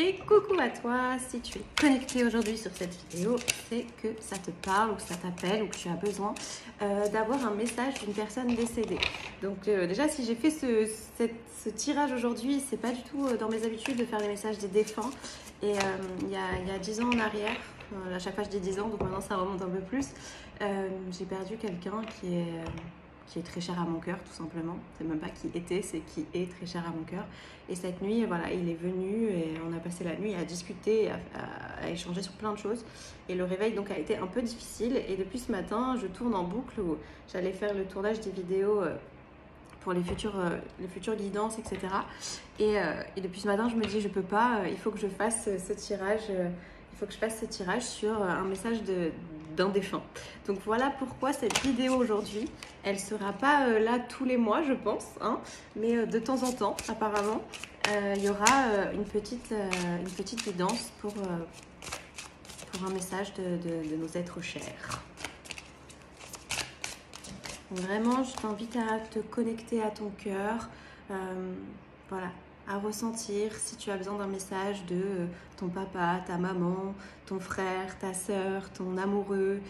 Et coucou à toi, si tu es connecté aujourd'hui sur cette vidéo, c'est que ça te parle ou que ça t'appelle ou que tu as besoin d'avoir un message d'une personne décédée. Donc déjà, si j'ai fait ce tirage aujourd'hui, c'est pas du tout dans mes habitudes de faire des messages des défunts. Et il y a 10 ans en arrière, à chaque fois je dis 10 ans, donc maintenant ça remonte un peu plus, j'ai perdu quelqu'un qui est très cher à mon cœur, tout simplement. C'est même pas qui était, c'est qui est très cher à mon cœur. Et cette nuit, voilà, il est venu et on a passé la nuit à discuter, à échanger sur plein de choses. Et le réveil donc a été un peu difficile. Et depuis ce matin, je tourne en boucle où j'allais faire le tournage des vidéos pour les futures guidances, etc. Et depuis ce matin, je me dis, je peux pas, il faut que je fasse ce tirage. Il faut que je fasse ce tirage sur un message d'un défunt. Donc voilà pourquoi cette vidéo aujourd'hui, elle ne sera pas là tous les mois, je pense, hein, mais de temps en temps, apparemment, il y aura une petite guidance pour un message de nos êtres chers. Donc vraiment, je t'invite à te connecter à ton cœur, voilà, à ressentir si tu as besoin d'un message de ton papa, ta maman, ton frère, ta sœur, ton amoureux,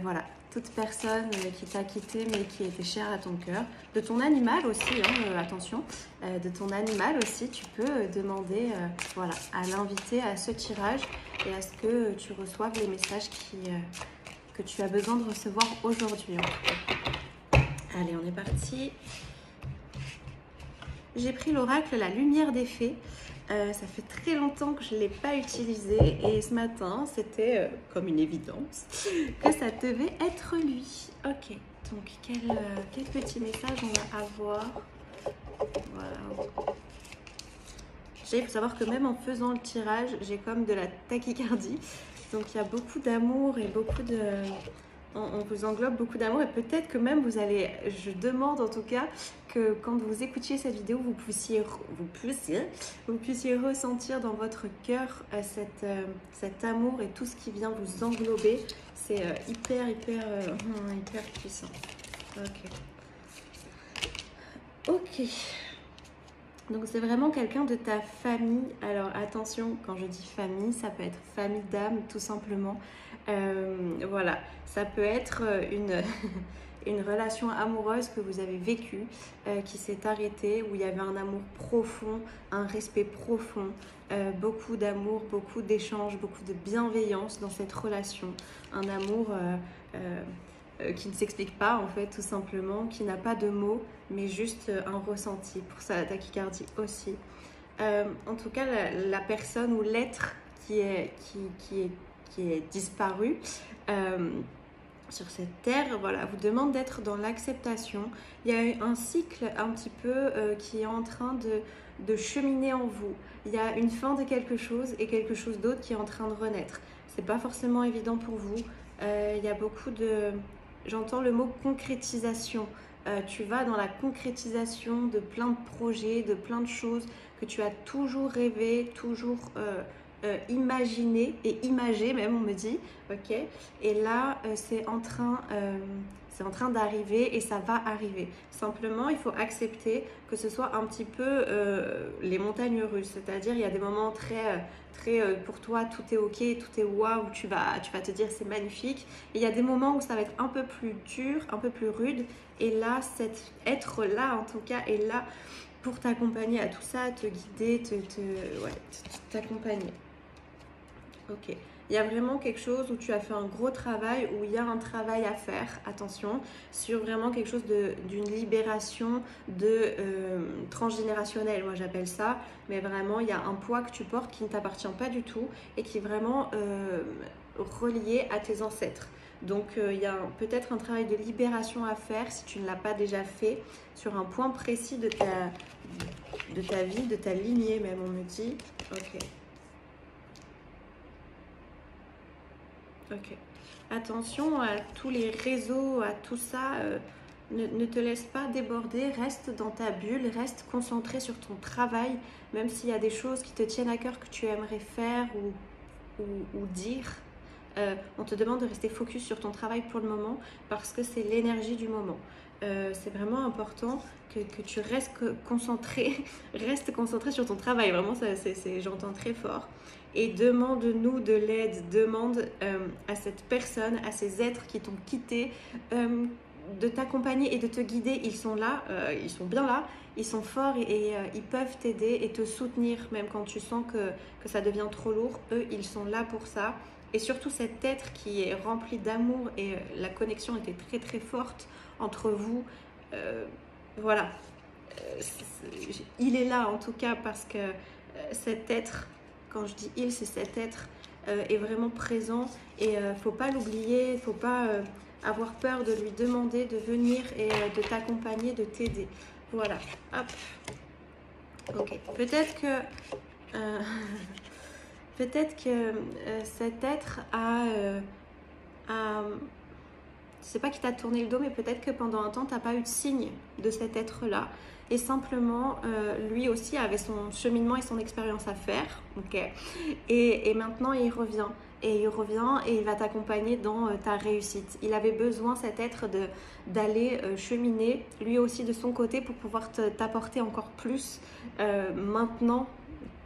voilà, toute personne qui t'a quitté mais qui était chère à ton cœur. De ton animal aussi, hein, attention, de ton animal aussi, tu peux demander voilà, à l'inviter à ce tirage et à ce que tu reçoives les messages que tu as besoin de recevoir aujourd'hui. Allez, on est parti. J'ai pris l'oracle La Lumière des Fées. Ça fait très longtemps que je ne l'ai pas utilisé et ce matin, c'était comme une évidence que ça devait être lui. Ok, donc quel petit message on va avoir? Voilà. Il faut savoir que même en faisant le tirage, j'ai comme de la tachycardie. Donc il y a beaucoup d'amour et beaucoup de... On vous englobe beaucoup d'amour et peut-être que même vous allez, je demande en tout cas que quand vous écoutiez cette vidéo, vous puissiez ressentir dans votre cœur cet amour et tout ce qui vient vous englober. C'est hyper puissant. Ok. Donc c'est vraiment quelqu'un de ta famille. Alors attention, quand je dis famille, ça peut être famille d'âme tout simplement. Voilà, ça peut être une relation amoureuse que vous avez vécue, qui s'est arrêtée, où il y avait un amour profond, un respect profond, beaucoup d'amour, beaucoup d'échanges, beaucoup de bienveillance dans cette relation. Un amour qui ne s'explique pas en fait, tout simplement, qui n'a pas de mots, mais juste un ressenti. Pour ça, la tachycardie aussi. En tout cas, la personne ou l'être qui est disparu sur cette terre, voilà, vous demande d'être dans l'acceptation. Il y a un cycle un petit peu qui est en train de cheminer en vous. Il y a une fin de quelque chose et quelque chose d'autre qui est en train de renaître. C'est pas forcément évident pour vous. Il y a beaucoup de... J'entends le mot concrétisation. Tu vas dans la concrétisation de plein de projets, de plein de choses que tu as toujours rêvé, toujours imaginé et imagé même, on me dit, ok. Et là, c'est en train d'arriver et ça va arriver. Simplement, il faut accepter que ce soit un petit peu les montagnes russes, c'est-à-dire il y a des moments très pour toi tout est ok, tout est waouh, tu vas te dire c'est magnifique, et il y a des moments où ça va être un peu plus dur, un peu plus rude, et là cet être là en tout cas est là pour t'accompagner à tout ça, te guider, t'accompagner. Ok. Il y a vraiment quelque chose où tu as fait un gros travail, où il y a un travail à faire, attention, sur vraiment quelque chose d'une libération transgénérationnelle, moi j'appelle ça, mais vraiment il y a un poids que tu portes qui ne t'appartient pas du tout et qui est vraiment relié à tes ancêtres. Donc il y a peut-être un travail de libération à faire si tu ne l'as pas déjà fait sur un point précis de ta vie, de ta lignée même, on me dit. Ok. Ok. Attention à tous les réseaux, à tout ça. Ne te laisse pas déborder. Reste dans ta bulle. Reste concentré sur ton travail. Même s'il y a des choses qui te tiennent à cœur que tu aimerais faire ou dire. On te demande de rester focus sur ton travail pour le moment parce que c'est l'énergie du moment. c'est vraiment important que tu restes concentré, reste concentré sur ton travail. Vraiment, j'entends très fort. Et demande-nous de l'aide, demande à cette personne, à ces êtres qui t'ont quitté, de t'accompagner et de te guider. Ils sont là, ils sont bien là, ils sont forts et ils peuvent t'aider et te soutenir, même quand tu sens que ça devient trop lourd. Eux, ils sont là pour ça. Et surtout cet être qui est rempli d'amour et la connexion était très très forte entre vous. Voilà. Il est là en tout cas parce que cet être, quand je dis il, c'est cet être est vraiment présent et faut pas l'oublier, faut pas avoir peur de lui demander de venir et de t'accompagner, de t'aider. Voilà. Hop. Ok. Peut-être que cet être je sais pas qui t'a tourné le dos, mais peut-être que pendant un temps, tu n'as pas eu de signe de cet être-là. Et simplement, lui aussi avait son cheminement et son expérience à faire. Okay. Et maintenant, il revient. Et il revient et il va t'accompagner dans ta réussite. Il avait besoin, cet être, d'aller cheminer, lui aussi de son côté, pour pouvoir t'apporter encore plus maintenant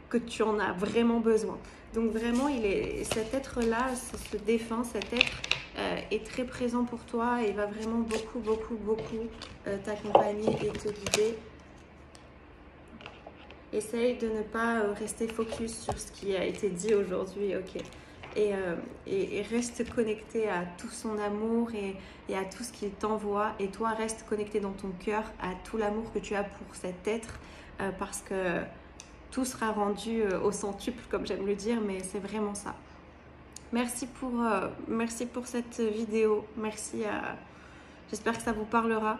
que tu en as vraiment besoin. Donc vraiment, cet être-là, ce défunt, cet être est très présent pour toi et va vraiment beaucoup t'accompagner et te guider. Essaye de ne pas rester focus sur ce qui a été dit aujourd'hui, ok. Et reste connecté à tout son amour et à tout ce qu'il t'envoie. Et toi, reste connecté dans ton cœur à tout l'amour que tu as pour cet être parce que tout sera rendu au centuple, comme j'aime le dire, mais c'est vraiment ça. Merci pour cette vidéo. Merci. J'espère que ça vous parlera.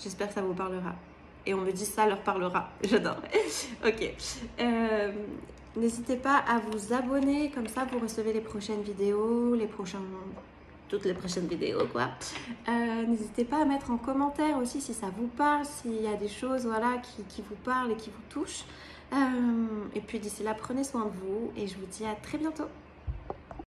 J'espère que ça vous parlera. Et on me dit ça leur parlera. J'adore. Ok. N'hésitez pas à vous abonner. Comme ça, vous recevez les prochaines vidéos, toutes les prochaines vidéos, quoi. N'hésitez pas à mettre en commentaire aussi si ça vous parle, s'il y a des choses voilà, qui vous parlent et qui vous touchent. Et puis d'ici là, prenez soin de vous et je vous dis à très bientôt.